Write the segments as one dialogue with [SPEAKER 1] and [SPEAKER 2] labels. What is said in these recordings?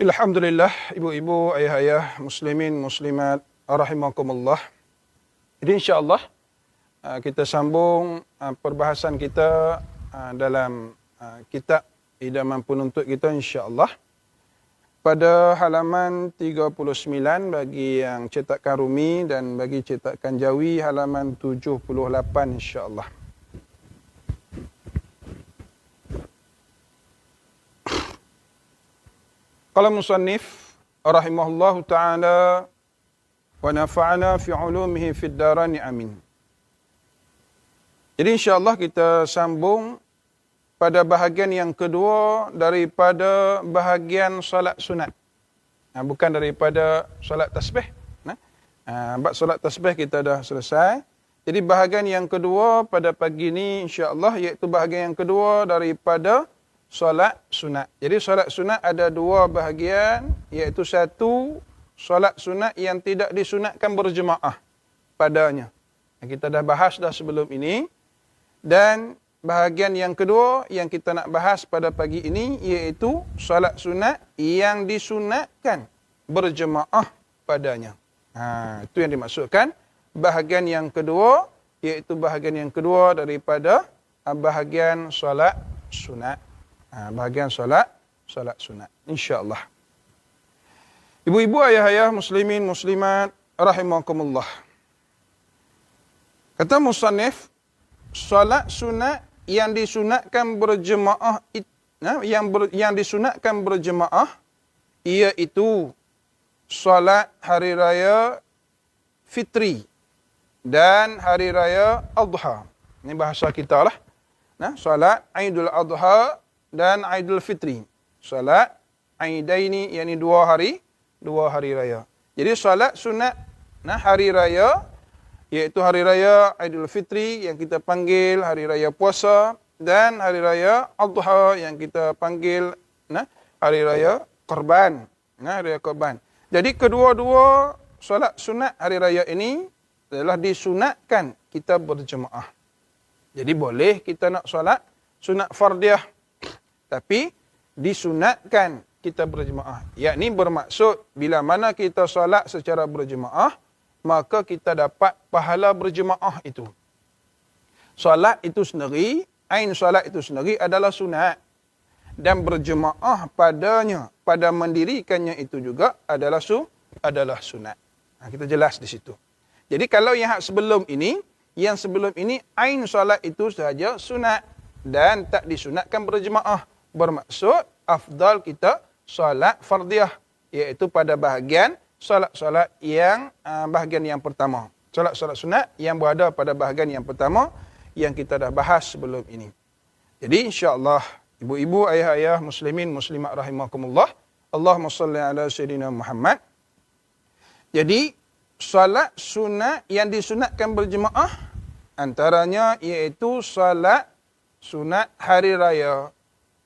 [SPEAKER 1] Alhamdulillah, ibu-ibu, ayah-ayah, muslimin, muslimat, rahimakumullah. Jadi insya-Allah kita sambung perbahasan kita dalam kitab Idaman Penuntut kita insya-Allah. Pada halaman 39 bagi yang cetakan Rumi dan bagi cetakan Jawi halaman 78 insya-Allah. Qala musannif rahimahullahu ta'ala wa nafa'ana fi ulumihi fid darani amin. Jadi insya-Allah kita sambung pada bahagian yang kedua daripada bahagian solat sunat. Bukan daripada solat tasbih. Bab solat tasbih kita dah selesai. Jadi bahagian yang kedua pada pagi ini insya-Allah iaitu bahagian yang kedua daripada solat sunat. Jadi solat sunat ada dua bahagian, iaitu satu, solat sunat yang tidak disunatkan berjemaah padanya. Kita dah bahas dah sebelum ini. Dan bahagian yang kedua yang kita nak bahas pada pagi ini, iaitu solat sunat yang disunatkan berjemaah padanya. Itu yang dimaksudkan. Bahagian yang kedua, iaitu bahagian yang kedua daripada bahagian solat sunat. Bahagian solat sunat insya-Allah. Ibu-ibu, ayah-ayah, muslimin, muslimat, rahimakumullah. Kata musannif, solat sunat yang disunatkan berjemaah yang disunatkan berjemaah iaitu solat hari raya fitri dan hari raya adha. Ini bahasa kita lah. Solat Aidul Adha dan Aidul Fitri. Salat Aidaini, yakni dua hari raya. Jadi salat sunat hari raya, iaitu hari raya Aidul Fitri yang kita panggil hari raya puasa, dan hari raya Adha yang kita panggil hari raya Korban. Hari raya Korban. Jadi kedua-dua salat sunat hari raya ini adalah disunatkan kita berjemaah. Jadi boleh kita nak salat sunat fardiah, tapi disunatkan kita berjemaah. Yakni bermaksud bila mana kita solat secara berjemaah, maka kita dapat pahala berjemaah itu. Solat itu sendiri, ain solat itu sendiri adalah sunat. Dan berjemaah padanya, pada mendirikannya itu juga adalah sunat. Kita jelas di situ. Jadi kalau yang sebelum ini, ain solat itu sahaja sunat dan tak disunatkan berjemaah. Bermaksud afdal kita solat fardiah, iaitu pada bahagian solat-solat yang bahagian yang pertama. Solat-solat sunat yang berada pada bahagian yang pertama yang kita dah bahas sebelum ini. Jadi insya-Allah ibu-ibu, ayah-ayah, muslimin, muslimat rahimakumullah, Allahumma salli ala sayyidina Muhammad. Jadi solat sunat yang disunatkan berjemaah antaranya iaitu solat sunat hari raya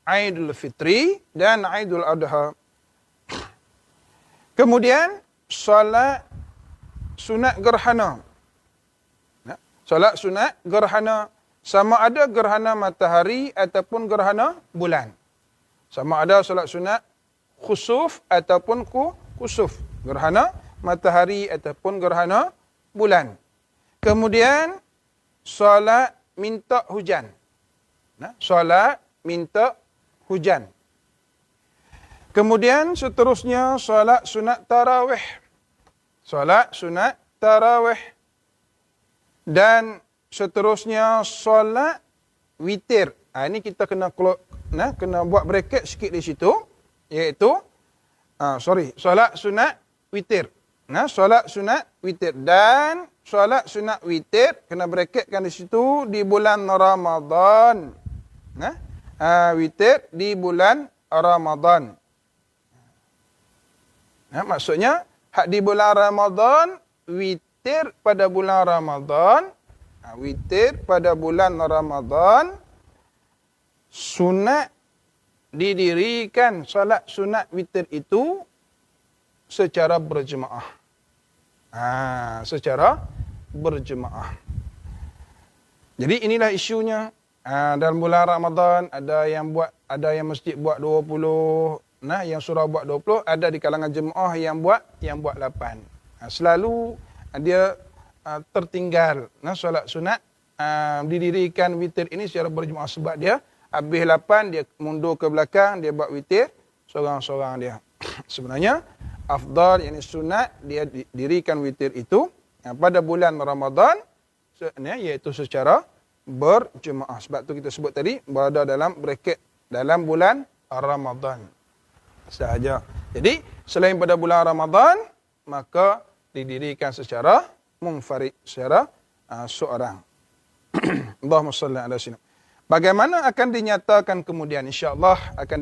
[SPEAKER 1] Aidul Fitri dan Aidul Adha. Kemudian solat sunat gerhana. Solat sunat gerhana, sama ada gerhana matahari ataupun gerhana bulan. Sama ada solat sunat khusuf ataupun kusuf. Gerhana matahari ataupun gerhana bulan. Kemudian solat minta hujan. Solat minta hujan. Kemudian seterusnya solat sunat tarawih. Solat sunat tarawih. Dan seterusnya solat witir. Ini kita kena buat bracket sikit di situ, iaitu solat sunat witir. Solat sunat witir, dan solat sunat witir kena bracketkan di situ di bulan Ramadan. Witir di bulan Ramadan. Maksudnya di bulan Ramadan, witir pada bulan Ramadan. Witir pada bulan Ramadan, sunat didirikan solat sunat witir itu secara berjemaah. Secara berjemaah. Jadi inilah isunya. Dalam bulan Ramadan ada yang masjid buat 20 yang surau buat 20, ada di kalangan jemaah yang buat 8. Selalu dia tertinggal solat sunat, didirikan witir ini secara berjemaah sebab dia habis 8 dia mundur ke belakang, dia buat witir seorang-seorang dia. Sebenarnya afdal yakni sunat dia dirikan witir itu pada bulan Ramadan, iaitu secara berjemaah. Sebab tu kita sebut tadi berada dalam bracket dalam bulan Ramadan sahaja. Jadi selain pada bulan Ramadan, maka didirikan secara munfarid, secara seorang. Allahumma salli ala sayyidina. Bagaimana akan dinyatakan kemudian, insya-Allah akan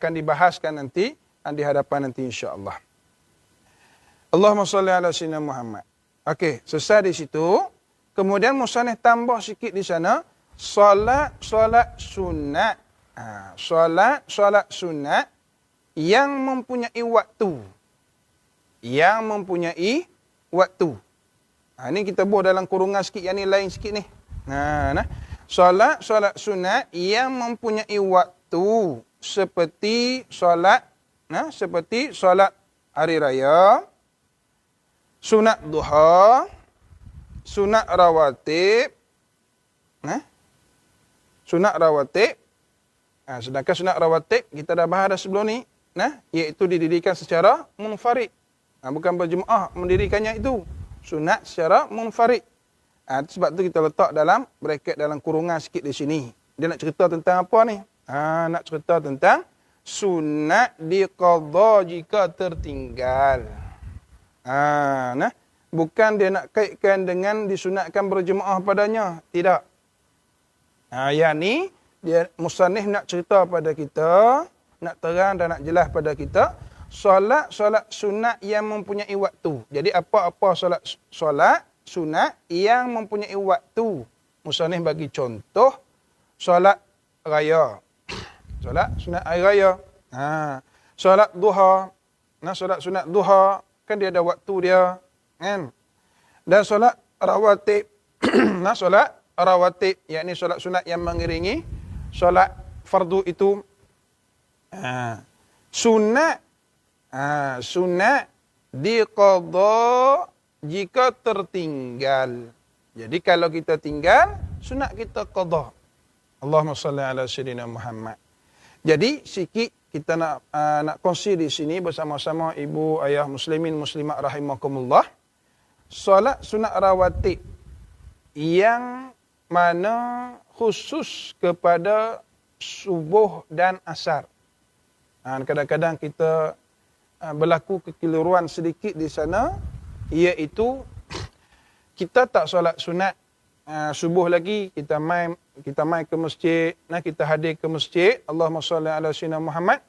[SPEAKER 1] dibahaskan nanti di hadapan nanti insya-Allah. Allahumma salli ala sayyidina Muhammad. Okey, selesai di situ. Kemudian musannif tambah sikit di sana, solat sunat. Solat sunat yang mempunyai waktu. Ini kita buat dalam kurungan sikit, yang ni lain sikit ni. Solat sunat yang mempunyai waktu seperti solat hari raya, sunat duha, sunat rawatib, sedangkan sunat rawatib kita dah bahas dah sebelum ni, iaitu didirikan secara munfarid, bukan berjemaah mendirikannya itu, sunat secara munfarid. Sebab tu kita letak dalam bracket, dalam kurungan sikit di sini. Dia nak cerita tentang apa ni? Nak cerita tentang sunat diqadha jika tertinggal. Bukan dia nak kaitkan dengan disunatkan berjemaah padanya. Tidak. Yang ni, dia musannif nak cerita pada kita, nak terang dan nak jelas pada kita, solat sunat yang mempunyai waktu. Jadi apa-apa solat sunat yang mempunyai waktu. Musannif bagi contoh, solat raya. Solat sunat hari raya. Solat duha. Solat sunat duha, kan dia ada waktu dia. Kan? Dan solat rawatib. Solat rawatib, yakni solat sunat yang mengiringi solat fardu itu. Sunat diqadha jika tertinggal. Jadi kalau kita tinggal, sunat kita qadha. Allahumma salli ala sayyidina Muhammad. Jadi sikit kita nak kongsi di sini bersama-sama ibu ayah muslimin muslimat rahimakumullah. Solat sunat rawatib yang mana khusus kepada subuh dan asar. Kadang-kadang kita berlaku kekeliruan sedikit di sana, iaitu kita tak solat sunat subuh lagi, kita mai ke masjid, kita hadir ke masjid, Allahumma salli ala sayyidina Muhammad,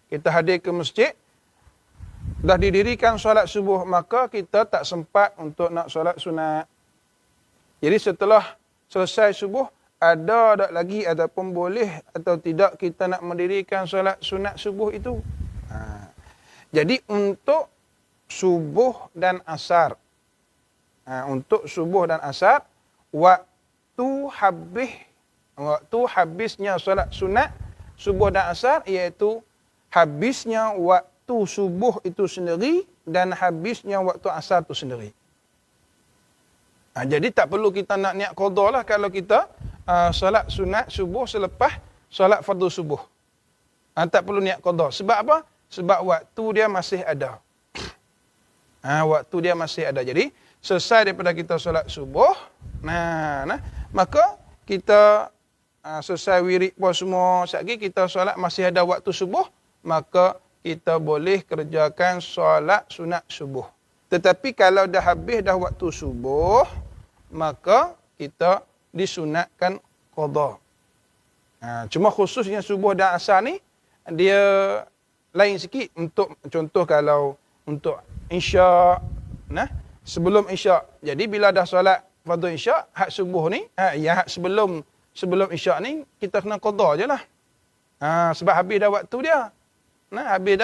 [SPEAKER 1] kita hadir ke masjid, dah didirikan solat subuh, maka kita tak sempat untuk nak solat sunat. Jadi setelah selesai subuh, ada tak lagi ataupun boleh atau tidak kita nak mendirikan solat sunat subuh itu. Jadi untuk subuh dan asar, waktu habisnya solat sunat subuh dan asar, iaitu habisnya waktu subuh itu sendiri dan habisnya waktu asar itu sendiri. Jadi tak perlu kita nak niat qadha lah kalau kita solat sunat subuh selepas solat fardu subuh. Tak perlu niat qadha. Sebab apa? Sebab waktu dia masih ada. Waktu dia masih ada. Jadi selesai daripada kita solat subuh, maka kita selesai wirid pun semua, sekali kita solat masih ada waktu subuh, maka kita boleh kerjakan solat sunat subuh. Tetapi kalau dah habis dah waktu subuh, maka kita disunatkan qadha. Cuma khususnya subuh dan asar ni, dia lain sikit. Untuk contoh kalau untuk isyak, sebelum isyak. Jadi bila dah solat fardu isyak, hak subuh ni, hak sebelum isyak ni, kita kena qadha je lah. Sebab habis dah waktu dia. Habis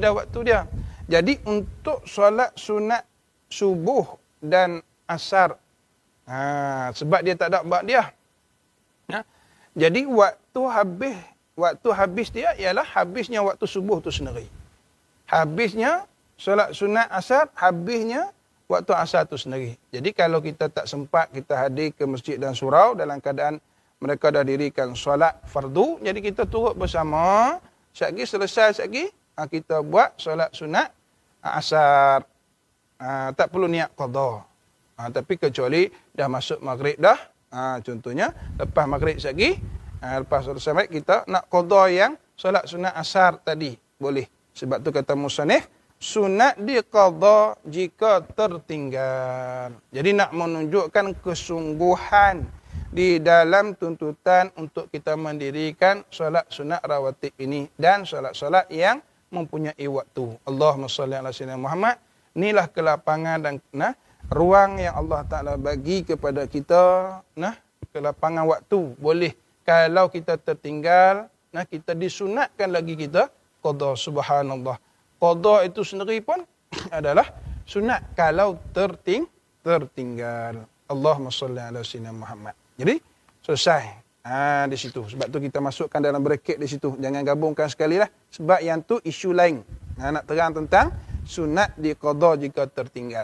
[SPEAKER 1] dah waktu dia. Jadi untuk solat sunat subuh dan asar, sebab dia tak ada ba'diyah. Jadi waktu habis waktu habis dia ialah habisnya waktu subuh tu sendiri. Habisnya solat sunat asar, habisnya waktu asar tu sendiri. Jadi kalau kita tak sempat kita hadir ke masjid dan surau dalam keadaan mereka dah dirikan solat fardu, jadi kita turut bersama, sekali selesai sekali, kita buat solat sunat asar. Tak perlu niat qada. Tapi kecuali dah masuk maghrib dah, contohnya lepas maghrib sekali, lepas selesai maghrib kita nak qada yang solat sunat asar tadi, boleh. Sebab tu kata musannif, sunat diqada jika tertinggal. Jadi nak menunjukkan kesungguhan di dalam tuntutan untuk kita mendirikan solat sunat rawatib ini dan solat-solat yang mempunyai waktu. Allahumma salli ala sayyidina Muhammad. Inilah kelapangan dan ruang yang Allah Ta'ala bagi kepada kita, kelapangan waktu. Boleh kalau kita tertinggal, kita disunatkan lagi kita qada. Subhanallah. Qada itu sendiri pun adalah sunat kalau tertinggal. Allahumma salli ala sayyidina Muhammad. Jadi selesai di situ. Sebab tu kita masukkan dalam bracket di situ. Jangan gabungkan sekali lah. Sebab yang tu isu lain. Nak terang tentang sunat diqada jika tertinggal.